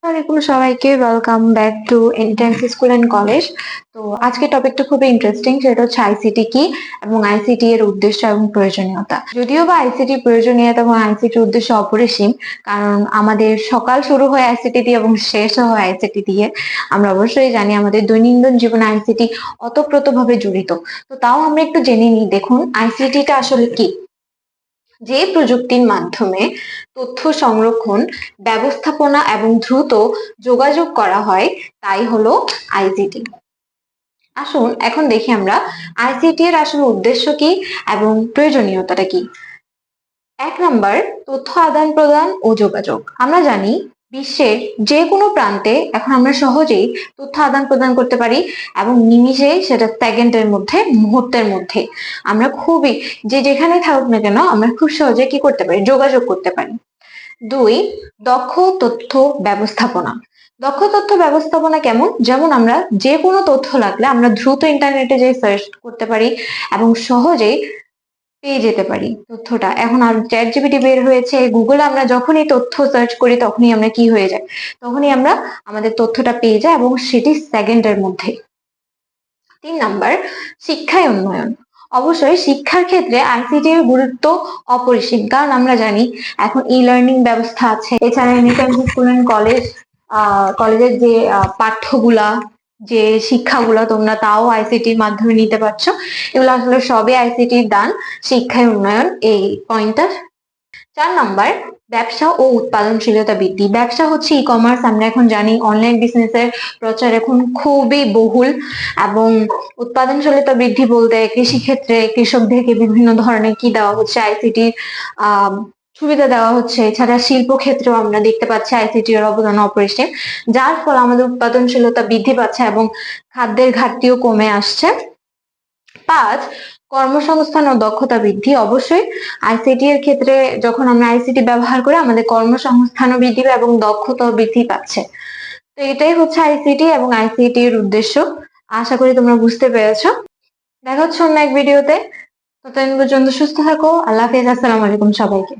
আসসালামাইকুম সবাইকে, welcome back to Anytimes school and college. তো আজকে টপিকটা খুবই ইন্টারেস্টিং, সেটা হচ্ছে আইসিটি কি এবং আইসিটি এর উদ্দেশ্য এবং প্রয়োজনীয়তা। যদিও বা আইসিটি প্রয়োজনীয়তা এবং আইসিটি উদ্দেশ্য অপরিসীম, কারণ আমাদের সকাল শুরু হয় আইসিটি দিয়ে এবং শেষও হয় আইসিটি দিয়ে। আমরা অবশ্যই জানি আমাদের দৈনন্দিন জীবনে আইসিটি ওতপ্রোতভাবে জড়িত। তো তাও আমরা একটু জেনে নিই। দেখুন, আইসিটিটা আসলে কি। যে প্রযুক্তির মাধ্যমে তথ্য সংরক্ষণ, ব্যবস্থাপনা এবং দ্রুত যোগাযোগ করা হয় তাই হলো আইসিটি। আসুন এখন দেখি আমরা আইসিটি এর আসলে উদ্দেশ্য কি এবং প্রয়োজনীয়তাটা কি। 1 নম্বর, তথ্য আদান প্রদান ও যোগাযোগ। আমরা জানি বিশ্বের যে কোনো প্রান্তে এখন আমরা সহজেই তথ্য আদান প্রদান করতে পারি এবং নিমিষে, সেটা সেকেন্ডের মধ্যে, মুহূর্তের মধ্যে আমরা খুবই যেখানে থাকুক না কেন আমরা খুব সহজে কি করতে পারি, যোগাযোগ করতে পারি। 2, দক্ষ তথ্য ব্যবস্থাপনা। দক্ষ তথ্য ব্যবস্থাপনা কেমন? যেমন আমরা যে কোনো তথ্য লাগলে আমরা দ্রুত ইন্টারনেটে যে সার্চ করতে পারি এবং সহজেই পেয়ে যেতে পারি তথ্যটা। এখন আর চ্যাট জিপিটি বের হয়েছে, গুগলে আমরা যখনই তথ্য সার্চ করি তখনই আমরা কি হয়ে যায়, তখনই আমরা আমাদের তথ্যটা পেয়ে যাই এবং সেটি সেকেন্ডের মধ্যে। 3 নম্বর, শিক্ষায় উন্নয়ন। অবশ্যই শিক্ষার ক্ষেত্রে আইসিটি এর গুরুত্ব অপরিসীম, কারণ আমরা জানি এখন ই লার্নিং ব্যবস্থা আছে। এছাড়া এনিটাইমস স্কুল এন্ড কলেজ, কলেজের যে পাঠ্যগুলা, যে শিক্ষাগুলো তোমরা তাও আইসিটির মাধ্যমে নিতে পারছো। এগুলো আসলে সবই আইসিটির দান, শিক্ষায় উন্নয়ন এই পয়েন্টটা। 4 নম্বর, ব্যবসা ও উৎপাদনশীলতা বৃদ্ধি। ব্যবসা হচ্ছে ই কমার্স। আমরা এখন জানি অনলাইন বিজনেসের প্রচার এখন খুবই বহুল, এবং উৎপাদনশীলতা বৃদ্ধি বলতে কৃষি ক্ষেত্রে কৃষকদেরকে বিভিন্ন ধরনের কি দেওয়া হচ্ছে, আইসিটির সুবিধা দেওয়া হচ্ছে। এছাড়া শিল্প ক্ষেত্রেও আমরা দেখতে পাচ্ছি আইসিটি এর অবদান অপরিসীম, যার ফলে আমাদের উৎপাদনশীলতা বৃদ্ধি পাচ্ছে এবং খাদ্যের ঘাটতিও কমে আসছে। 5, কর্মসংস্থান ও দক্ষতা বৃদ্ধি। অবশ্যই আইসিটি এর ক্ষেত্রে যখন আমরা আইসিটি ব্যবহার করি আমাদের কর্মসংস্থানও বৃদ্ধি পায় এবং দক্ষতাও বৃদ্ধি পাচ্ছে। তো এটাই হচ্ছে আইসিটি এবং আইসিটি এর উদ্দেশ্য। আশা করি তোমরা বুঝতে পেরেছো। দেখা হচ্ছে অন্য এক ভিডিওতে। ততদিন পর্যন্ত সুস্থ থাকো। আল্লাহ হাফেজ। আসসালামু আলাইকুম সবাইকে।